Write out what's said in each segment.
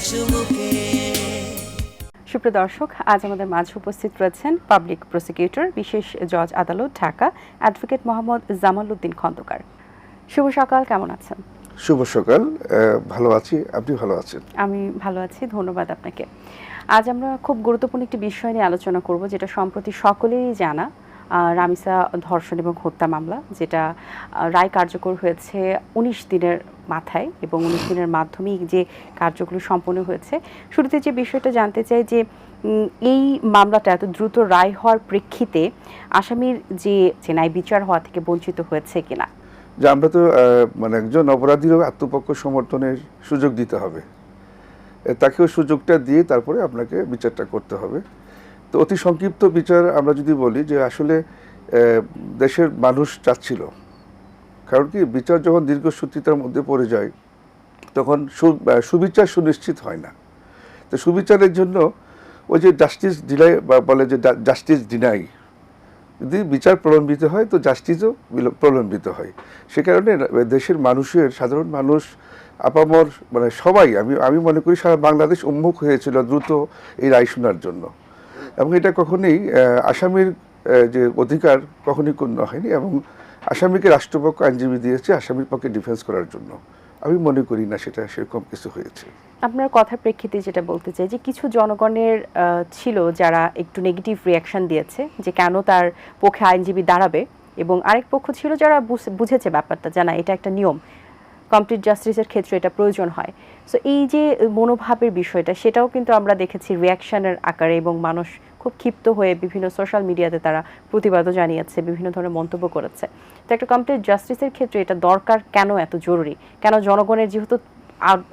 চুমুকে। সুপ্রিয় দর্শক, আজ আমাদের মাঝে উপস্থিত রয়েছেন পাবলিক প্রসিকিউটর, বিশেষ জজ আদালত ঢাকা, অ্যাডভোকেট মোহাম্মদ জামাল উদ্দিন খন্দকার। শুভ সকাল, কেমন আছেন? শুভ সকাল, ভালো আছি। আপনি ভালো আছেন? আমি ভালো আছি, ধন্যবাদ আপনাকে। আজ আমরা খুব গুরুত্বপূর্ণ একটি বিষয় নিয়ে আলোচনা করব, যেটা সম্প্রতি সকলেরই জানা, রামিসা ধর্ষণ এবং হত্যা মামলা, যেটা রায় কার্যকর হয়েছে 19 দিনের মাথায় এবং 19 দিনের মাধ্যমেই যে কার্যগুলো সম্পন্ন হয়েছে। শুরুতে যে বিষয়টা জানতে চাই যে এই মামলাটা এত দ্রুত রায় হওয়ার প্রেক্ষিতে আসামির যে ন্যায় বিচার হওয়া থেকে বঞ্চিত হয়েছে কিনা। যে আমরা তো মানে একজন অপরাধীরও আত্মপক্ষ সমর্থনের সুযোগ দিতে হবে, তাকেও সুযোগটা দিয়ে তারপরে আপনাকে বিচারটা করতে হবে। তো অতি সংক্ষিপ্ত বিচার আমরা যদি বলি যে আসলে দেশের মানুষ চাচ্ছিল, কারণ কি বিচার যখন দীর্ঘসূত্রিতার মধ্যে পড়ে যায় তখন সুবিচার সুনিশ্চিত হয় না। তো সুবিচারের জন্য ওই যে জাস্টিস ডিলাই বলে যে জাস্টিস ডিনাই, যদি বিচার প্রলম্বিত হয় তো জাস্টিসও প্রলম্বিত হয়। সে কারণে দেশের মানুষের, সাধারণ মানুষ, আপামর মানে সবাই, আমি মনে করি সারা বাংলাদেশ উন্মুখ হয়েছিল দ্রুত এই রায় শোনার জন্য। এবং এটা কখনোই আসামির যে অধিকার কখনোই ক্ষুণ্ণ হয়নি, এবং আসামিকে রাষ্ট্রপক্ষ আইনজীবী দিয়েছে আসামির পক্ষে ডিফেন্স করার জন্য। আমি মনে করি না সেটা সেরকম কিছু হয়েছে। আপনার কথার প্রেক্ষিতে যেটা বলতে চাই যে কিছু জনগণের ছিল যারা একটু নেগেটিভ রিয়াকশন দিয়েছে যে কেন তার পক্ষে আইনজীবী দাঁড়াবে, এবং আরেক পক্ষ ছিল যারা বুঝেছে ব্যাপারটা, জানা এটা একটা নিয়ম, কমপ্লিট জাস্টিসের ক্ষেত্রে এটা প্রয়োজন হয়। সো এই যে মনোভাবের বিষয়টা, সেটাও কিন্তু আমরা দেখেছি রিয়াকশনের আকারে, এবং মানুষ খুব ক্ষিপ্ত হয়ে বিভিন্ন সোশ্যাল মিডিয়াতে তারা প্রতিবাদও জানিয়েছে, বিভিন্ন ধরনের মন্তব্য করেছে। তো একটা কমপ্লিট জাস্টিসের ক্ষেত্রে এটা দরকার কেন, এত জরুরি কেন? জনগণের যেহেতু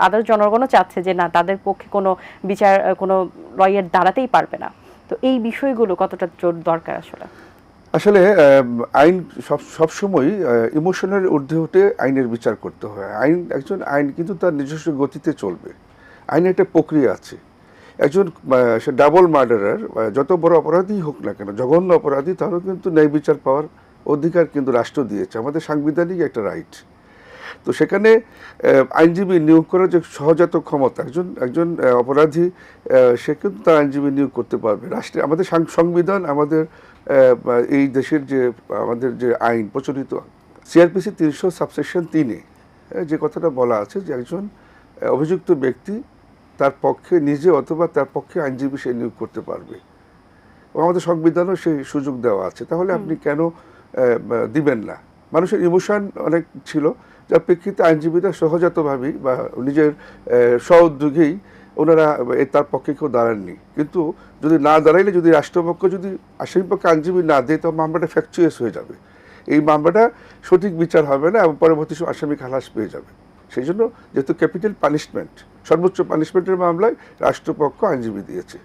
আদার জনগণও চাচ্ছে যে না, তাদের পক্ষে কোনো বিচার, কোনো লয়ার দাঁড়াতেই পারবে না। তো এই বিষয়গুলো কতটা দরকার আসলে? আসলে আইন সবসময় ইমোশনের ঊর্ধ্বে উঠে আইনের বিচার করতে হয়। আইন কিন্তু তার নিজস্ব গতিতে চলবে। আইনের একটা প্রক্রিয়া আছে। একজন সে ডাবল মার্ডারার, যত বড় অপরাধী হোক না কেন, জঘন্য অপরাধী, তারও কিন্তু ন্যায় বিচার পাওয়ার অধিকার কিন্তু রাষ্ট্র দিয়েছে, আমাদের সাংবিধানিক একটা রাইট। তো সেখানে আইনজীবী নিয়োগ করার যে সহজাত ক্ষমতা, একজন অপরাধী সে কিন্তু তার আইনজীবী নিয়োগ করতে পারবে। রাষ্ট্রে আমাদের সংবিধান, আমাদের এই দেশের যে আমাদের যে আইন প্রচলিত, সিআরপিসি 300 সাবসেকশন 3-এ যে কথাটা বলা আছে যে একজন অভিযুক্ত ব্যক্তি তার পক্ষে নিজে অথবা তার পক্ষে আইনজীবী সে নিয়োগ করতে পারবে, এবং আমাদের সংবিধানও সেই সুযোগ দেওয়া আছে। তাহলে আপনি কেন দিবেন না? মানুষের ইমোশন অনেক ছিল, যার প্রেক্ষিতে আইনজীবীরা সহজাতভাবেই বা নিজের স্ব-উদ্যোগেই ওনারা তার পক্ষে কেউ দাঁড়াননি। কিন্তু যদি না দাঁড়াইলে, যদি রাষ্ট্রপক্ষ যদি আসামিপক্ষে আইনজীবী না দেয়, তখন মামলাটা ফ্যাকচুয়াস হয়ে যাবে, এই মামলাটা সঠিক বিচার হবে না এবং পরবর্তী আসামি খালাস পেয়ে যাবে। সেই জন্য যেহেতু ক্যাপিটাল পানিশমেন্ট, সর্বোচ্চ পানিশমেন্টের মামলায় রাষ্ট্রপক্ষ আইনজীবী দিয়েছে,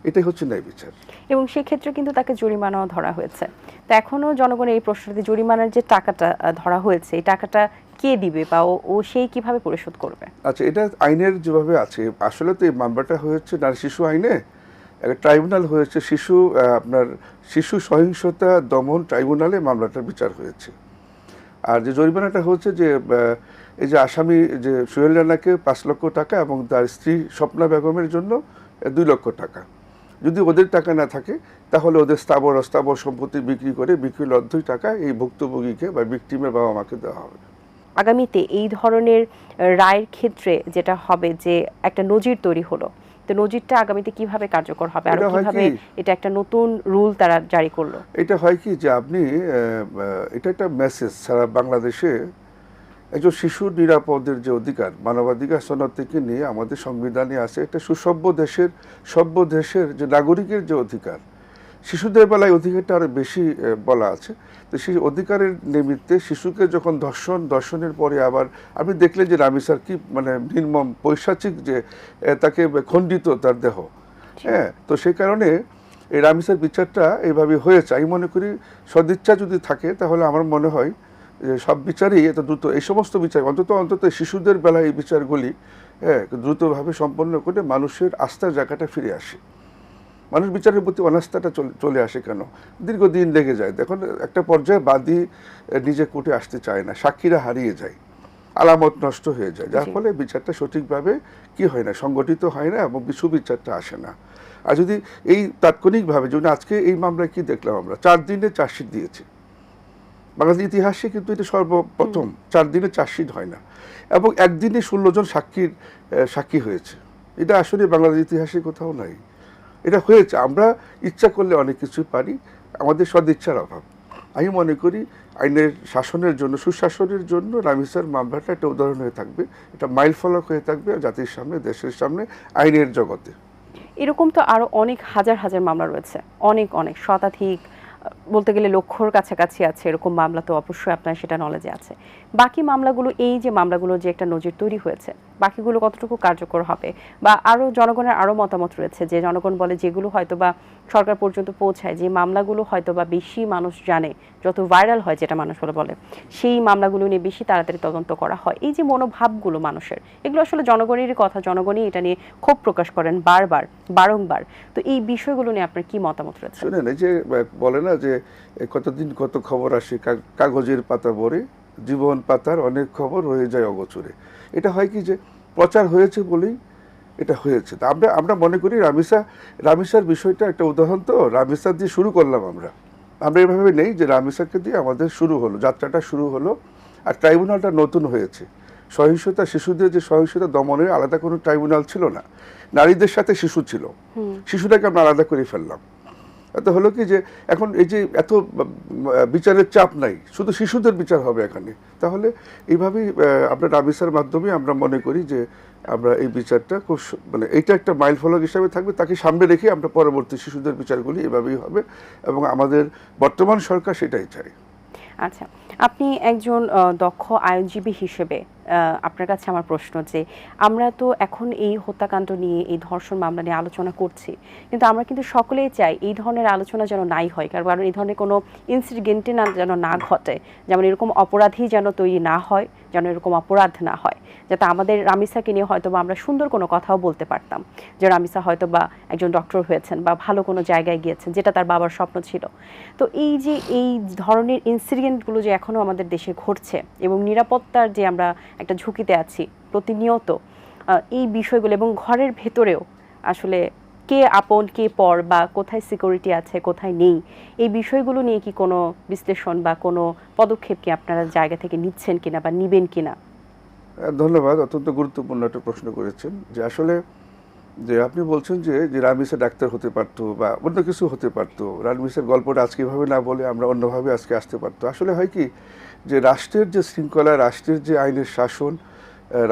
এটাই হচ্ছে ন্যায় বিচার। এবং সেক্ষেত্রে কিন্তু তাকে জরিমানাও ধরা হয়েছে। তো এখনও জনগণের এই প্রশ্নটি, জরিমানার যে টাকাটা ধরা হয়েছে, এই টাকাটা কে দিবে বা ও সেই কিভাবে পরিশোধ করবে? আচ্ছা, এটা আইনের যেভাবে আছে, আসলে তো এই মামলাটা হয়েছে নারী শিশু আইনে, একটা ট্রাইব্যুনাল হয়েছে, শিশু সহিংসতা দমন ট্রাইব্যুনালে মামলাটার বিচার হয়েছে। আর যে জরিমানাটা হচ্ছে যে এই যে আসামি যে সোহেল রানাকে 5 লক্ষ টাকা এবং তার স্ত্রী স্বপ্না বেগমের জন্য 2 লক্ষ টাকা। যদি ওদের টাকা না থাকে তাহলে ওদের স্থাবর অস্থাবর সম্পত্তি বিক্রি করে বিক্রিলব্ধ টাকা এই ভুক্তভোগীকে বা ভিকটিমের বাবা মাকে দেওয়া হবে। আগামীতে এই ধরনের রায়ের ক্ষেত্রে যেটা হবে যে একটা নজির তৈরি হলো, তো নজিরটা আগামীতে কিভাবে কার্যকর হবে, আর কিভাবে এটা একটা নতুন রুল তারা জারি করলো? এটা হয় কি যে আপনি এটা একটা মেসেজ সারা বাংলাদেশে, একজন শিশুর নিরাপদের যে অধিকার, মানবাধিকার সনদ থেকে নিয়ে আমাদের সংবিধানে আছে, একটা সুসভ্য সভ্য দেশের যে নাগরিকের যে অধিকার, শিশুদের বেলায় অধিকারটা আরও বেশি বলা আছে। তো সেই অধিকারের নিমিত্তে শিশুকে যখন দর্শনের পরে আবার আপনি দেখলেন যে রামিসার কি মানে নির্মম পৈশাচিক, যে তাকে খণ্ডিত তার দেহ, হ্যাঁ। তো সেই কারণে এই রামিসার বিচারটা এইভাবে হয়েছে। আমি মনে করি সদিচ্ছা যদি থাকে তাহলে আমার মনে হয় সব বিচারই এত দ্রুত, এই সমস্ত বিচার অন্তত শিশুদের বেলায় এই বিচারগুলি দ্রুতভাবে সম্পন্ন করে মানুষের আস্থার জায়গাটা ফিরে আসে। মানুষ বিচারের প্রতি অনাস্থাটা চলে আসে কেন? দীর্ঘদিন লেগে যায়। দেখুন, একটা পর্যায়ে বাদী নিজে কোর্টে আসতে চায় না, সাক্ষীরা হারিয়ে যায়। আলামত নষ্ট হয়ে যায়, যার জি। ফলে বিচারটা সঠিকভাবে কি হয় না, সংগঠিত হয় না এবং সুবিচারটা আসে না। আর যদি এই তাৎক্ষণিকভাবে, যেমন আজকে এই মামলায় কি দেখলাম আমরা, 4 দিনে চার্জশিট দিয়েছে। বাংলাদেশ ইতিহাসে কিন্তু এটা সর্বপ্রথম 4 দিনে চার্জশিট হয় না, এবং একদিনে 16 জন সাক্ষী হয়েছে। এটা আসলে বাংলাদেশ ইতিহাসে কোথাও নাই। এটা হয়েছে, আমরা ইচ্ছা করলে অনেক কিছু পারি, আমাদের সদিচ্ছার অভাব। আমি মনে করি আইনের শাসনের জন্য, সুশাসনের জন্য রামিসার মামলাটা একটা উদাহরণ হয়ে থাকবে, এটা মাইল ফলক হয়ে থাকবে জাতির সামনে, দেশের সামনে, আইনের জগতে। এরকম তো আরো অনেক হাজার হাজার মামলা রয়েছে, অনেক অনেক শতাধিক, বলতে গেলে লক্ষর কাছাকাছি আছে এরকম মামলা, তো অবশ্যই আপনার সেটা নলেজে আছে। বাকি মামলাগুলো, এই যে মামলাগুলো যে একটা নজির তৈরি হয়েছে, বাকিগুলো কতটুকু কার্যকর হবে, বা আরো জনগণের আরো মতামত রয়েছে যে জনগণ বলে যেগুলো হয়তো বা সরকার পর্যন্ত পৌঁছায়, যে মামলাগুলো হয়তো বা বেশি মানুষ জানে, যত ভাইরাল হয় যেটা মানুষ বলে, সেই মামলাগুলো নিয়ে বেশি তাড়াতাড়ি তদন্ত করা হয়। এই যে মনোভাবগুলো মানুষের, এগুলো আসলে জনগণেরই কথা, জনগণই এটা নিয়ে ক্ষোভ প্রকাশ করেন বারবার, বারংবার। তো এই বিষয়গুলো নিয়ে আপনার কি মতামত রয়েছে? শুনেন, এই যে বলে না যে কতদিন কত খবর আসে কাগজের পাতা ভরে, জীবন পাতার অনেক খবর রয়ে যায় অগোচরে। এটা হয় কি যে প্রচার হয়েছে বলেই এটা হয়েছে। তা আমরা মনে করি রামিসার বিষয়টা একটা উদাহরণ। তো রামিসা দিয়ে শুরু করলাম আমরা এভাবে নেই যে রামিসাকে দিয়ে আমাদের শুরু হলো, যাত্রাটা শুরু হলো। আর ট্রাইব্যুনালটা নতুন হয়েছে। সহিংসতা, শিশুদের যে সহিংসতা দমনের আলাদা কোনো ট্রাইব্যুনাল ছিল না, নারীদের সাথে শিশু ছিল, শিশুটাকে আমরা আলাদা করে ফেললাম। এত হলো কি যে এখন এই যে এত বিচারের চাপ নাই, শুধু শিশুদের বিচার হবে এখানে। তাহলে এইভাবেই আমরা রামিসার মাধ্যমে আমরা মনে করি যে আমরা এই বিচারটা খুব মানে এইটা একটা মাইল ফলক হিসাবে থাকবে, তাকে সামনে রেখে আমরা পরবর্তী শিশুদের বিচারগুলি এভাবেই হবে, এবং আমাদের বর্তমান সরকার সেটাই চায়। আচ্ছা, আপনি একজন দক্ষ আইনজীবী হিসেবে আপনার কাছে আমার প্রশ্ন যে, আমরা তো এখন এই হত্যাকাণ্ড নিয়ে, এই ধর্ষণ মামলা নিয়ে আলোচনা করছি, কিন্তু আমরা কিন্তু সকলেই চাই এই ধরনের আলোচনা যেন নাই হয়, কারণ এই ধরনের কোনো ইনসিডেন্টে যেন না ঘটে, যেমন এরকম অপরাধী যেন তৈরি না হয়, যেন এরকম অপরাধ না হয়, যাতে আমাদের রামিসাকে নিয়ে হয়তো বা আমরা সুন্দর কোনো কথাও বলতে পারতাম, যে রামিসা হয়তো বা একজন ডক্টর হয়েছেন বা ভালো কোনো জায়গায় গিয়েছেন, যেটা তার বাবার স্বপ্ন ছিল। তো এই যে এই ধরনের ইনসিডেন্টগুলো যে এখনও আমাদের দেশে ঘটছে, এবং নিরাপত্তার যে আমরা একটা ঝুঁকিতে আছি প্রতিনিয়ত, এই বিষয়গুলো, এবং ঘরের ভেতরেও আসলে কে আপন কে পর, বা কোথায় সিকিউরিটি আছে কোথায় নেই, এই বিষয়গুলো নিয়ে কি কোনো বিশ্লেষণ বা কোনো পদক্ষেপ কি আপনারা জায়গা থেকে নিচ্ছেন কিনা বা নিবেন কিনা? ধন্যবাদ, অত্যন্ত গুরুত্বপূর্ণ একটা প্রশ্ন করেছেন। যে আসলে যে আপনি বলছেন যে রামিসা ডাক্তার হতে পারতো বা অন্য কিছু হতে পারতো, রামিসের গল্পটা আজকে এভাবে না বলে আমরা অন্যভাবে আজকে আসতে পারতো। আসলে হয় কি যে রাষ্ট্রের যে শৃঙ্খলা, রাষ্ট্রের যে আইনের শাসন,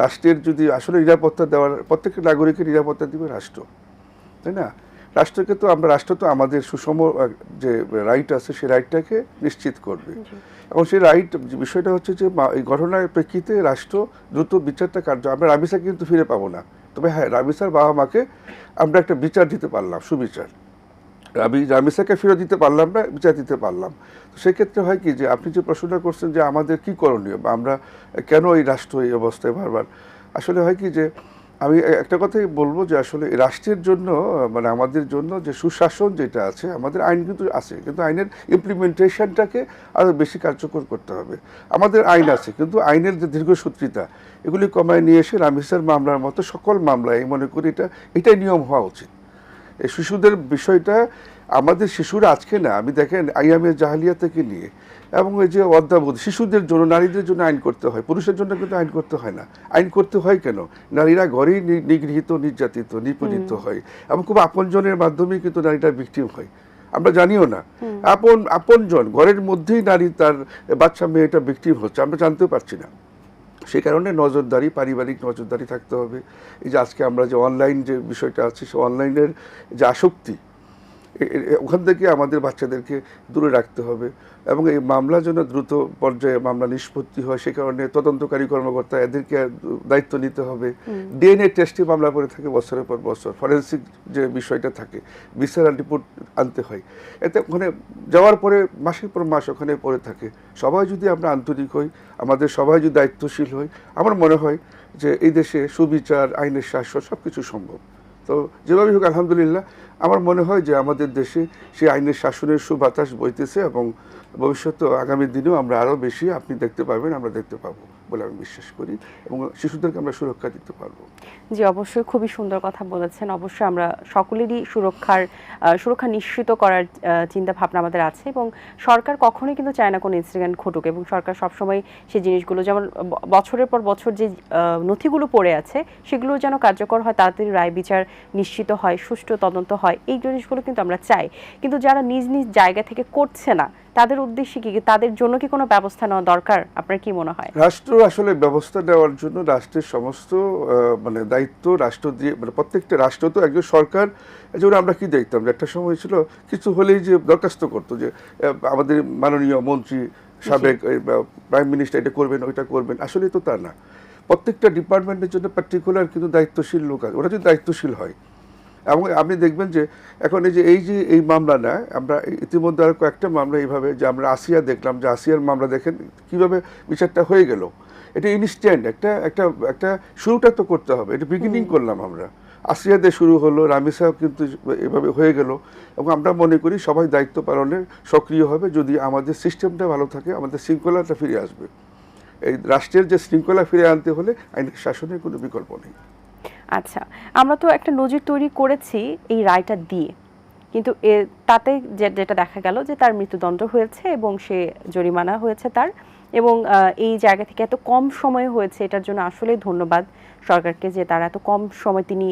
রাষ্ট্রের যদি আসলে নিরাপত্তা দেওয়ার, প্রত্যেকটা নাগরিকের নিরাপত্তা দিবে রাষ্ট্র, তাই না? রাষ্ট্র তো আমাদের সুষম যে রাইট আছে সেই রাইটটাকে নিশ্চিত করবে, এবং সেই রাইট বিষয়টা হচ্ছে যে এই ঘটনার প্রেক্ষিতে রাষ্ট্র দ্রুত বিচারটা আমরা রামিসাকে কিন্তু ফিরে পাবো না, তবে হ্যাঁ রামিসার বাবা মাকে আমরা একটা বিচার দিতে পারলাম, সুবিচার। রামিসাকে ফিরে দিতে পারলাম না, বিচার দিতে পারলাম। তো সেক্ষেত্রে হয় কি যে আপনি যে প্রশ্নটা করছেন যে আমাদের কি করণীয় বা আমরা কেন এই রাষ্ট্র এই অবস্থায় বারবার, আসলে হয় কি যে আমি একটা কথাই বলবো যে আসলে রাষ্ট্রের জন্য, মানে আমাদের জন্য যে সুশাসন যেটা আছে, আমাদের আইন কিন্তু আছে, কিন্তু আইনের ইমপ্লিমেন্টেশনটাকে আরও বেশি কার্যকর করতে হবে। আমাদের আইন আছে, কিন্তু আইনের যে দীর্ঘসূত্রিতা, এগুলি কমায় নিয়ে এসে রামিসার মামলার মতো সকল মামলায় মনে করি এটাই নিয়ম হওয়া উচিত। এই শিশুদের বিষয়টা, আমাদের শিশুরা আজকে না, আমি দেখেন আইয়ামে জাহালিয়া থেকে নিয়ে, এবং এই যে অদ্যাবধি শিশুদের জন্য, নারীদের জন্য আইন করতে হয়, পুরুষের জন্য কিন্তু আইন করতে হয় না। আইন করতে হয় কেন? নারীরা ঘরেই নিগৃহীত, নির্যাতিত, নিপীড়িত হয়, এবং খুব আপনজনের মাধ্যমেই কিন্তু নারীরা ভিকটিম হয়, আমরা জানিও না। আপনজন ঘরের মধ্যেই নারী তার বাচ্চা মেয়েটা ভিকটিম হচ্ছে, আমরা জানতেও পারছি না। সেই কারণে নজরদারি, পারিবারিক নজরদারি থাকতে হবে। এই যে আজকে আমরা যে অনলাইন যে বিষয়টা আছে, সে অনলাইনের যে আসক্তি, ওখান থেকে আমাদের বাচ্চাদেরকে দূরে রাখতে হবে, এবং এই মামলা যেন দ্রুত পর্যায়ে মামলা নিষ্পত্তি হয়, সে কারণে তদন্তকারী কর্মকর্তা এদেরকে দায়িত্ব নিতে হবে। ডিএনএ টেস্টে মামলা করে থাকে বছরের পর বছর, ফরেন্সিক যে বিষয়টা থাকে, ভিসেরাল রিপোর্ট আনতে হয়, এতে ওখানে যাওয়ার পরে মাসের পর মাস ওখানে পড়ে থাকে। সবাই যদি আমরা আন্তরিক হই, আমাদের সবাই যদি দায়িত্বশীল হই, আমার মনে হয় যে এই দেশে সুবিচার, আইনের শাসন সব কিছু সম্ভব। তো যেভাবেই হোক আলহামদুলিল্লাহ, আমার মনে হয় যে আমাদের দেশে সেই আইনের শাসনের সুবাতাস বইতেছে, এবং ভবিষ্যতে আগামী দিনেও আমরা আরও বেশি আপনি দেখতে পাবেন, আমরা দেখতে পাবো। বলে আমি বিশ্বাস করি, এবং শিশুদেরকে আমরা সুরক্ষা দিতে পারবো। জি, অবশ্যই খুবই সুন্দর কথা বলেছেন। অবশ্যই আমরা সকলেরই সুরক্ষা নিশ্চিত করার চিন্তা ভাবনা আমাদের আছে, এবং সরকার কখনোই কিন্তু চায় না কোনো ইনসিডেন্ট ঘটুক, এবং সরকার সবসময় সেই জিনিসগুলো, যেমন বছরের পর বছর যে নথিগুলো পড়ে আছে সেগুলো যেন কার্যকর হয়, তাড়াতাড়ি রায় বিচার নিশ্চিত হয়, সুষ্ঠু তদন্ত হয়, এই জিনিসগুলো কিন্তু আমরা চাই। কিন্তু যারা নিজ নিজ জায়গা থেকে করছে না, তাদের উদ্দেশ্যে কি, তাদের জন্য কি কোনো ব্যবস্থা নেওয়া দরকার? আপনার কি মনে হয়? রাষ্ট্র আসলে ব্যবস্থা নেওয়ার জন্য রাষ্ট্রের সমস্ত মানে দায়িত্ব রাষ্ট্র দিয়ে, মানে প্রত্যেকটা রাষ্ট্র তো একজন সরকার, যেমন আমরা কি দেখতাম যে একটা সময় ছিল কিছু হলেই যে দরখাস্ত করতো যে আমাদের মাননীয় মন্ত্রী সাবেক প্রাইম মিনিস্টার এটা করবেন ওইটা করবেন, আসলে তো তা না। প্রত্যেকটা ডিপার্টমেন্টের জন্য পার্টিকুলার কিন্তু দায়িত্বশীল লোক আছে, ওরা যদি দায়িত্বশীল হয়। এবং আপনি দেখবেন যে এখন এই মামলা না, আমরা ইতিমধ্যে আর কয়েকটা মামলা এইভাবে, যে আমরা আসিয়া দেখলাম, যে আসিয়ার মামলা দেখেন কিভাবে বিচারটা হয়ে গেল। এটা ইনস্ট্যান্ট, একটা শুরুটা তো করতে হবে, এটা বিগিনিং করলাম আমরা, আসিয়াতে শুরু হলো, রামিসাও কিন্তু এভাবে হয়ে গেল। এবং আমরা মনে করি সবাই দায়িত্ব পালনে সক্রিয় হবে, যদি আমাদের সিস্টেমটা ভালো থাকে, আমাদের শৃঙ্খলাটা ফিরে আসবে। এই রাষ্ট্রের যে শৃঙ্খলা ফিরে আনতে হলে আইনের শাসনের কোনো বিকল্প নেই। আচ্ছা, আমরা তো একটা নজির তৈরি করেছি এই রায়টা দিয়ে, কিন্তু তাতে যেটা দেখা গেল যে তার মৃত্যুদণ্ড হয়েছে এবং সে জরিমানা হয়েছে তার, এবং এই জায়গা থেকে এত কম সময়ে হয়েছে, এটার জন্য আসলে ধন্যবাদ সরকারকে, যে তারা এত কম সময়, তিনি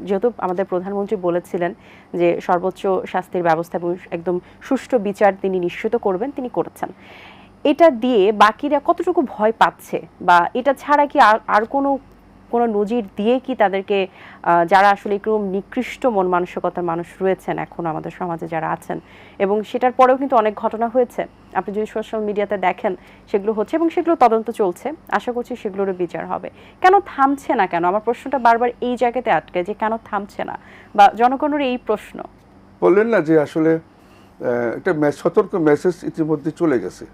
যেহেতু আমাদের প্রধানমন্ত্রী বলেছিলেন যে সর্বোচ্চ শাস্তির ব্যবস্থা এবং একদম সুষ্ঠু বিচার তিনি নিশ্চিত করবেন, তিনি করেছেন। এটা দিয়ে বাকিরা কতটুকু ভয় পাচ্ছে, বা এটা ছাড়া কি আর কোনো নজির দিয়ে কি তাদেরকে, যারা আসলে একটু নিকৃষ্ট মন মানসিকতার মানুষ রয়েছেন এখন আমাদের সমাজে যারা আছেন, এবং সেটার পরেও কিন্তু অনেক ঘটনা হয়েছে, আপনি যদি সোশ্যাল মিডিয়াতে দেখেন সেগুলো হচ্ছে এবং সেগুলো তদন্ত চলছে, আশা করছি সেগুলোরও বিচার হবে। কেন থামছে না? কেন, আমার প্রশ্নটা বারবার এই জায়গাতে আটকে, যে কেন থামছে না, বা জনগণের এই প্রশ্ন। বললেন না যে আসলে একটা সতর্ক মেসেজ ইতিমধ্যে চলে গেছে।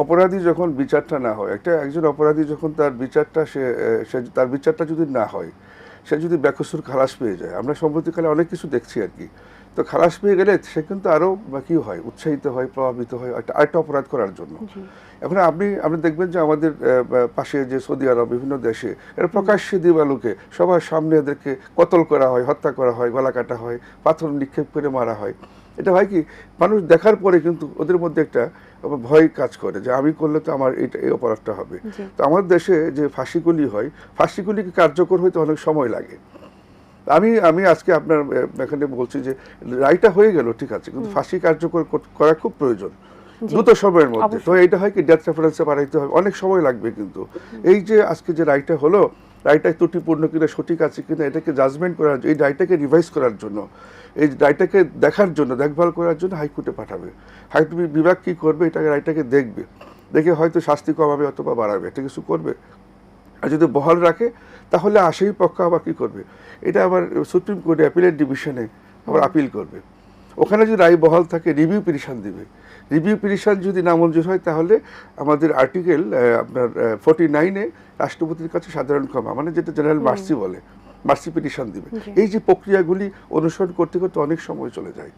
অপরাধী যখন বিচারটা না হয়, একজন অপরাধী যখন তার বিচারটা যদি না হয়, সে যদি বেকসুর খালাস পেয়ে যায়, আমরা সম্প্রতিকালে অনেক কিছু দেখছি আর কি, তো খালাস পেয়ে গেলে সে কিন্তু আরও কি হয়, উৎসাহিত হয়, প্রভাবিত হয় আরেকটা অপরাধ করার জন্য। এখন আপনি দেখবেন যে আমাদের পাশে যে সৌদি আরব, বিভিন্ন দেশে এরা প্রকাশ্যে দিবালোকে সবার সামনে এদেরকে কতল করা হয়, হত্যা করা হয়, গলা কাটা হয়, পাথর নিক্ষেপ করে মারা হয়। এটা হয় কি, মানুষ দেখার পরে কিন্তু ওদের মধ্যে একটা ভয় কাজ করে যে আমি করলে তো আমার এই অপরাধটা হবে। তো আমাদের দেশে যে ফাঁসিগুলি হয়, ফাঁসিগুলিকে কার্যকর হইতে অনেক সময় লাগে। আমি আজকে আপনার এখানে বলছি যে রায়টা হয়ে গেল, ঠিক আছে, কিন্তু ফাঁসি কার্যকর করা খুব প্রয়োজন দ্রুত সময়ের মধ্যে। তো এইটা হয় কি, ডেথ রেফারেন্সে বাড়াইতে হবে, অনেক সময় লাগবে। কিন্তু এই যে আজকে যে রায়টা হলো, রায়টা ত্রুটিপূর্ণ কিনা, সঠিক আছে কিনা, এটাকে জাজমেন্ট করার, এই রায়টাকে রিভাইজ করার জন্য, এই রায়টাকে দেখার জন্য, দেখভাল করার জন্য হাইকোর্টে পাঠাবে। হাইকোর্ট বিভাগ কি করবে, এটাকে রায়টাকে দেখবে, দেখে হয়তো শাস্তি কমাবে অথবা বাড়াবে, এটা কিছু করবে। আর যদি বহাল রাখে তাহলে আসামি পক্ষ আবার কি করবে, এটা আবার সুপ্রিম কোর্টে অ্যাপিলেট ডিভিশনে আবার আপিল করবে। ওখানে যদি রায় বহাল থাকে রিভিউ পিটিশন দিবে, রিভিউ পিটিশন যদি নামঞ্জুর হয় তাহলে আমাদের আর্টিকেল আপনার 49-এ রাষ্ট্রপতির কাছে সাধারণ ক্ষমা, মানে যেটা জেনারেল মার্সি বলে, মার্সি পিটিশন দিবে। এই যে প্রক্রিয়াগুলি অনুসরণ করতে করতে অনেক সময় চলে যায়,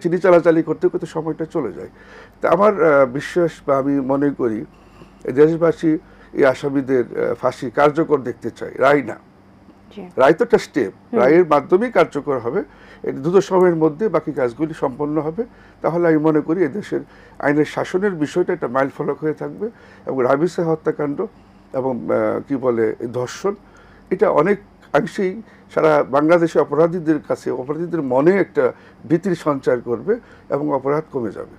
চিনি চালাচালি করতে করতে সময়টা চলে যায়। তা আমার বিশ্বাস, বা আমি মনে করি দেশবাসী এই আসামিদের ফাঁসি কার্যকর দেখতে চায়, রায় না। রায় তো একটা স্টেপ, রায়ের মাধ্যমেই কার্যকর হবে, দ্রুত সময়ের মধ্যে বাকি কাজগুলি সম্পন্ন হবে। তাহলে আমি মনে করি এদেশের আইনের শাসনের বিষয়টা একটা মাইল ফলক হয়ে থাকবে, এবং রাবিসা হত্যাকাণ্ড এবং কি বলে ধর্ষণ, এটা অনেক অংশেই সারা বাংলাদেশে অপরাধীদের মনে একটা ভীতির সঞ্চার করবে এবং অপরাধ কমে যাবে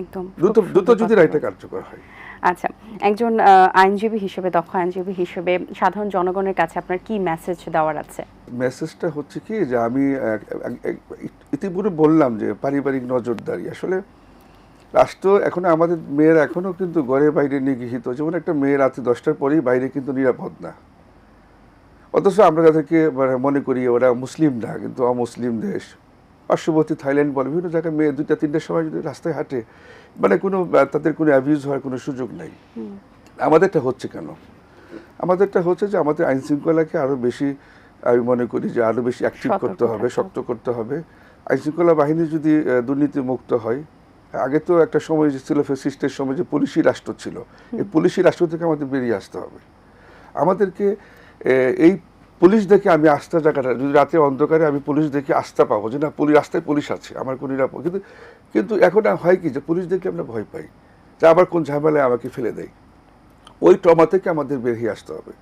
একদম দ্রুত যদি রায়টা কার্যকর হয়। আচ্ছা, একজন আইনজীবী হিসেবে, দক্ষ আইনজীবী হিসেবে সাধারণ জনগণের কাছে আপনার কি মেসেজ দেওয়ার আছে? মেসেজটা হচ্ছে কি, যে আমি ইতিপূর্বে বললাম যে পারিবারিক নজরদারি, আসলে রাষ্ট্র আমাদের মেয়েরা এখনো কিন্তু ঘরে বাইরে নিগৃহীত। যেমন একটা মেয়ে রাতে 10টার পরেই বাইরে কিন্তু নিরাপদ না, অথচ আমরা যাদেরকে মনে করি ওরা মুসলিম না, কিন্তু অমুসলিম দেশ, পার্শ্ববর্তী থাইল্যান্ড বলে, বিভিন্ন জায়গায় মেয়ে 2টা-3টার সময় যদি রাস্তায় হাঁটে, মানে তাদের কোনো অ্যাবিউজ হওয়ার কোনো সুযোগ নেই। আমাদেরটা হচ্ছে কেন? আমাদেরটা হচ্ছে যে আমাদের আইন শৃঙ্খলাকে আরও বেশি, আমি মনে করি যে আরও বেশি অ্যাক্টিভ করতে হবে, শক্ত করতে হবে। আইন শৃঙ্খলা বাহিনী যদি দুর্নীতি মুক্ত হয়, আগে তো একটা সময় যে ছিল ফ্যাসিস্টের সময় যে পুলিশি রাষ্ট্র ছিল, এই পুলিশি রাষ্ট্র থেকে আমাদের বেরিয়ে আসতে হবে। আমাদেরকে এই পুলিশ দেখে আমি আস্থা জায়গাটা, যদি রাতে অন্ধকারে আমি পুলিশ দেখে আস্থা পাবো যে না পুলিশ, রাস্তায় পুলিশ আছে, আমার কোনো নিরাপদ, কিন্তু এখন হয় কি যে পুলিশ দেখে আমরা ভয় পাই যে আবার কোন ঝামেলায় আমাকে ফেলে দেয়। ওই ট্রমা থেকে আমাদের বেরিয়ে আসতে হবে।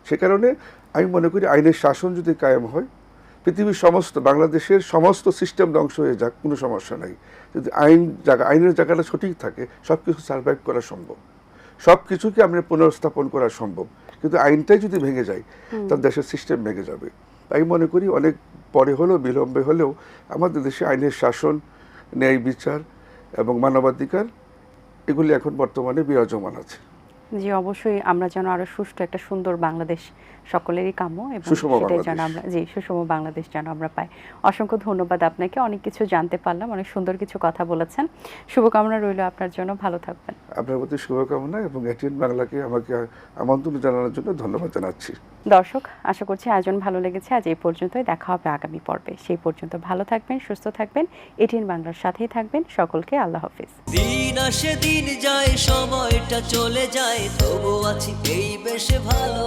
সে কারণে আমি মনে করি আইনের শাসন যদি কায়েম হয়, পৃথিবীর সমস্ত, বাংলাদেশের সমস্ত সিস্টেম ধ্বংস হয়ে যাক, কোনো সমস্যা নাই। যদি আইনের জায়গাটা সঠিক থাকে, সব কিছু সার্ভাইভ করা সম্ভব, সব কিছুকে আমরা পুনর্স্থাপন করা সম্ভব। কিন্তু আইনটাই যদি ভেঙে যায়, তার দেশের সিস্টেম ভেঙে যাবে। তাই মনে করি অনেক পরে হলেও, বিলম্বে হলেও আমাদের দেশে আইনের শাসন, ন্যায় বিচার এবং মানবাধিকার এগুলি এখন বর্তমানে বিরাজমান আছে। জি, অবশ্যই আমরা যেন আরো সুষ্ঠু একটা সুন্দর বাংলাদেশ সকলেরই কাম্য, এবং সুষম সেটাই যেন বাংলাদেশ। আমরা, জি, সুষম বাংলাদেশ যেন আমরা পাই। অসংখ্য ধন্যবাদ আপনাকে, অনেক কিছু জানতে পারলাম, অনেক সুন্দর কিছু কথা বলেছেন। শুভকামনা রইল আপনার জন্য, ভালো থাকবেন। আপনার প্রতি শুভকামনা এবং এটিএন বাংলাকে আমাকে আমন্ত্রণ জানানোর জন্য ধন্যবাদ জানাচ্ছি। দর্শক, আশা করছি আয়োজন ভালো লেগেছে। আজ এই পর্যন্তই, দেখা হবে আগামী পর্বে। সেই পর্যন্ত ভালো থাকবেন, সুস্থ থাকবেন, এটিএন বাংলার সাথেই থাকবেন। সকলকে আল্লাহ হাফেজ। দিন আসে দিন যায়, সময়টা চলে যায়, তবু আছি এই বেশে ভালো।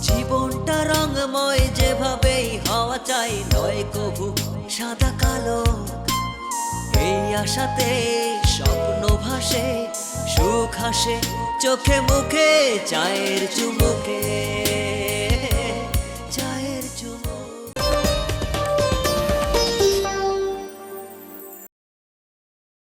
জীবনটা রঙময়, যেভাবেই হওয়া চাই, নয় কভু সাদা কালো। এই আশাতে স্বপ্ন ভাসে, সুখ হাসে চোখে মুখে, চায়ের চুমুকে।